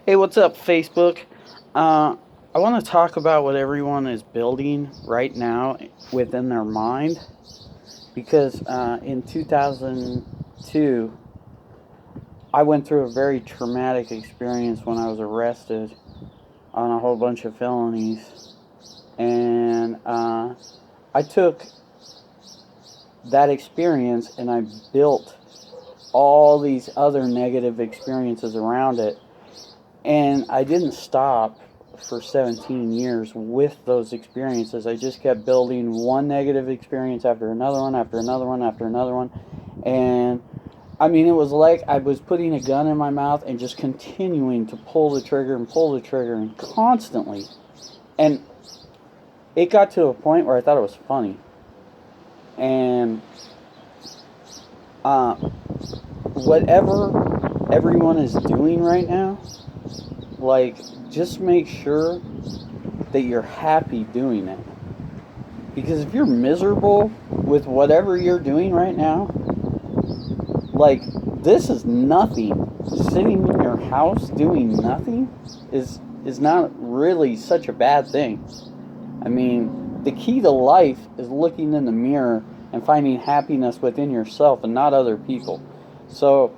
Hey, what's up, Facebook? I want to talk about what everyone is building right now within their mind because in 2002, I went through a very traumatic experience when I was arrested on a whole bunch of felonies. And I took that experience and I built all these other negative experiences around it. And I didn't stop for 17 years with those experiences. I just kept building one negative experience after another one, after another one, after another one. And I mean, it was like I was putting a gun in my mouth and just continuing to pull the trigger and pull the trigger and constantly. And it got to a point where I thought it was funny. And whatever everyone is doing right now, like, just make sure that you're happy doing it. Because if you're miserable with whatever you're doing right now, like, this is nothing. Sitting in your house doing nothing is not really such a bad thing. I mean, the key to life is looking in the mirror and finding happiness within yourself and not other people. So,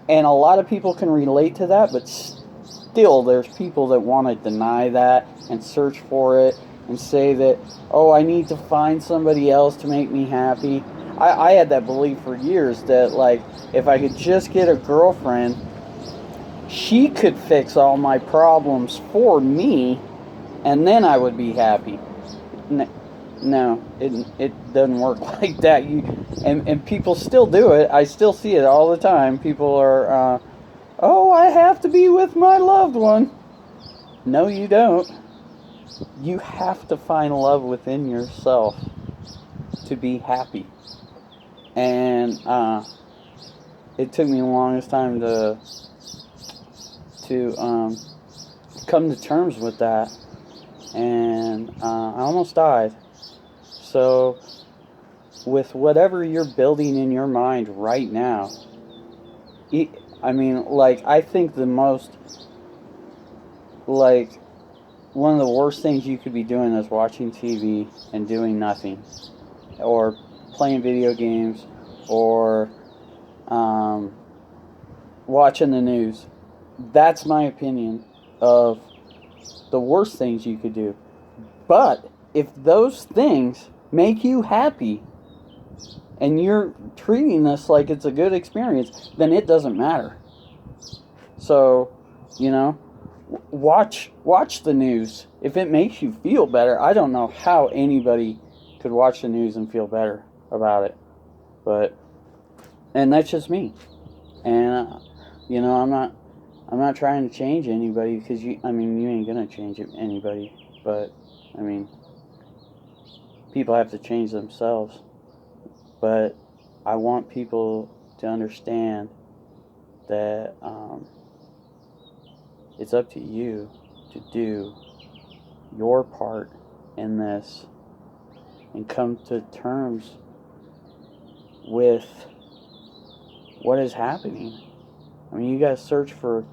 and a lot of people can relate to that, but still there's people that want to deny that and search for it and say that, oh, I need to find somebody else to make me happy. I had that belief for years that, like, if I could just get a girlfriend, she could fix all my problems for me, and then I would be happy. No, it doesn't work like that. And people still do it. I still see it all the time. People are, oh, I have to be with my loved one. No, you don't. You have to find love within yourself to be happy. And it took me the longest time to come to terms with that. And I almost died. So, with whatever you're building in your mind right now, I mean, like, I think the most, like, one of the worst things you could be doing is watching TV and doing nothing, or playing video games, or watching the news. That's my opinion of the worst things you could do. But if those things make you happy and you're treating this like it's a good experience, then it doesn't matter. So, you know, watch the news. If it makes you feel better, I don't know how anybody could watch the news and feel better about it. But, and that's just me. And you know, I'm not trying to change anybody, because you ain't gonna change anybody. But I mean, people have to change themselves. But I want people to understand that it's up to you to do your part in this and come to terms with what is happening. I mean, you have to search for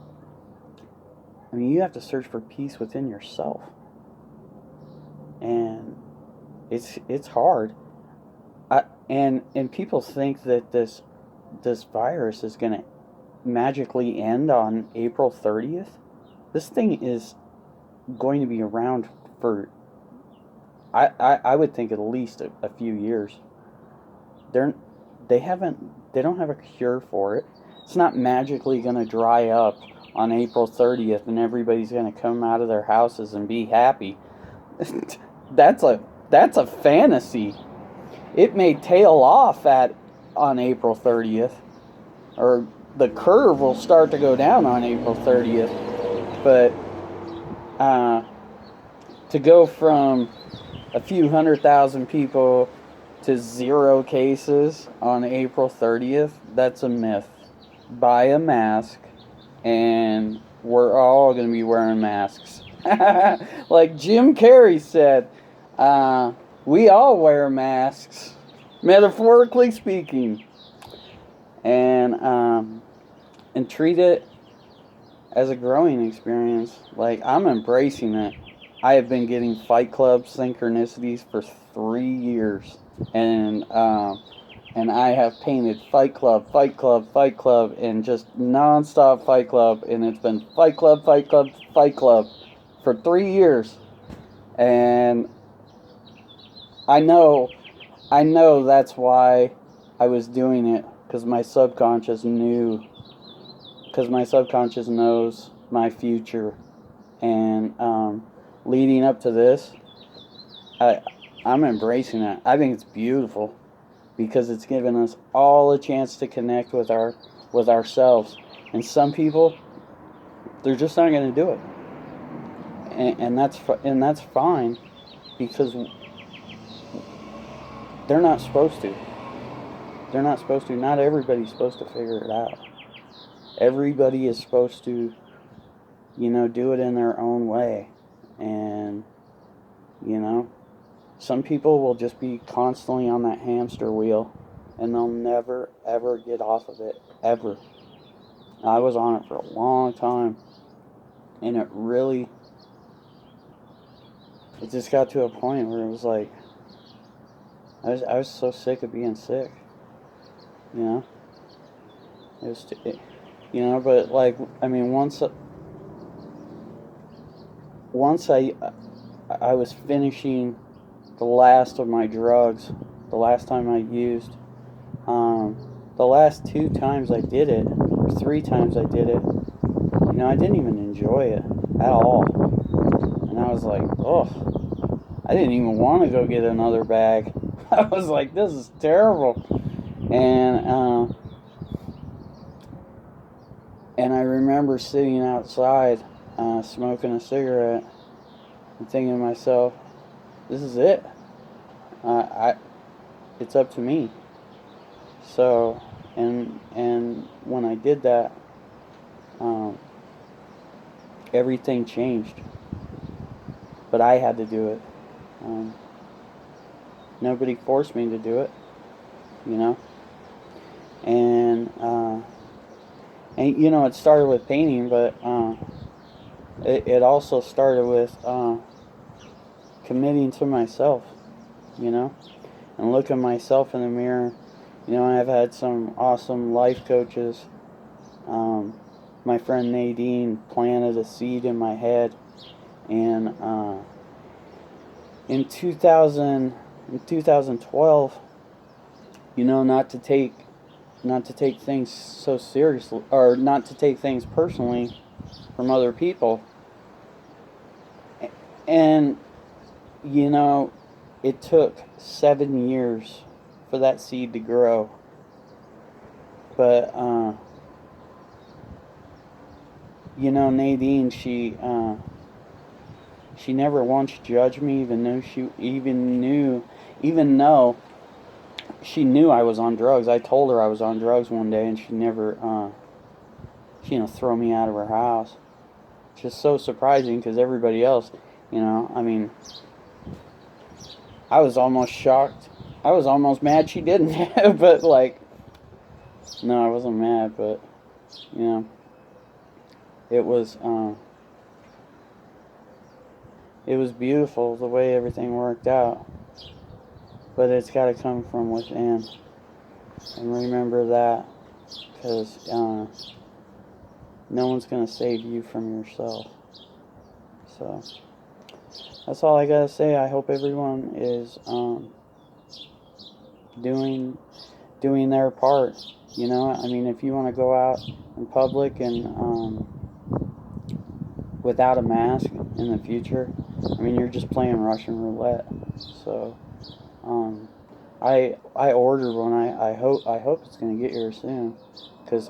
peace within yourself. And it's hard. And people think that this virus is going to magically end on April 30th. This thing is going to be around for, I would think, at least a few years. They don't have a cure for it. It's not magically going to dry up on April 30th and everybody's going to come out of their houses and be happy. That's a fantasy. It may tail off on April 30th, or the curve will start to go down on April 30th. But to go from a few 100,000 people to 0 cases on April 30th, that's a myth. Buy a mask, and we're all going to be wearing masks. Like Jim Carrey said, we all wear masks, metaphorically speaking. And treat it as a growing experience. Like, I'm embracing it. I have been getting Fight Club synchronicities for 3 years, and I have painted Fight Club, Fight Club, Fight Club, and just nonstop Fight Club, and it's been Fight Club, Fight Club, Fight Club for 3 years, and I know, I know that's why I was doing it, because my subconscious knew, because my subconscious knows my future, and leading up to this, I I'm embracing it. I think it's beautiful because it's given us all a chance to connect with ourselves. And some people, they're just not going to do it, and that's fine because they're not supposed to. They're not supposed to. Not everybody's supposed to figure it out. Everybody is supposed to, do it in their own way, and you know, some people will just be constantly on that hamster wheel, and they'll never ever get off of it ever. I was on it for a long time, and it just got to a point where it was like I was so sick of being sick, you know. It was, but like I mean, once I was finishing the last of my drugs, the last time I used, the last 2 times I did it, or 3 times I did it, I didn't even enjoy it at all, and I was like, oh, I didn't even want to go get another bag. I was like, this is terrible. And I remember sitting outside, smoking a cigarette, and thinking to myself, this is it. I It's up to me. So, and when I did that, um, everything changed. But I had to do it. Um, Nobody forced me to do it, you know. And it started with painting, but it also started with committing to myself, you know, and looking myself in the mirror. I've had some awesome life coaches. My friend Nadine planted a seed in my head, and in 2012, not to take things so seriously, or not to take things personally from other people. And it took 7 years for that seed to grow. But Nadine, she never once judged me, even though she knew I was on drugs. I told her I was on drugs one day, and she never, throw me out of her house. Just so surprising because everybody else, I mean, I was almost shocked. I was almost mad she didn't, but like, no, I wasn't mad, but it was, it was beautiful the way everything worked out. But it's got to come from within, and remember that, because no one's going to save you from yourself. So that's all I gotta say. I hope everyone is doing their part. I mean, if you want to go out in public and without a mask in the future, I mean, you're just playing Russian roulette. So I ordered one. I hope it's gonna get here soon, because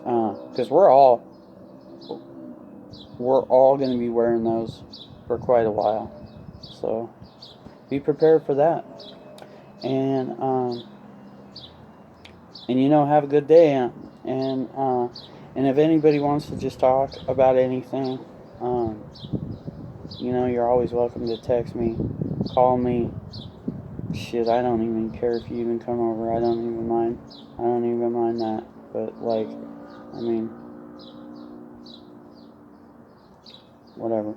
we're all gonna be wearing those for quite a while. So be prepared for that, and have a good day, and if anybody wants to just talk about anything, you're always welcome to text me, call me. Shit, I don't even care if you even come over. I don't even mind. I don't even mind that. But like, I mean, whatever.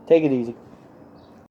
Take it easy.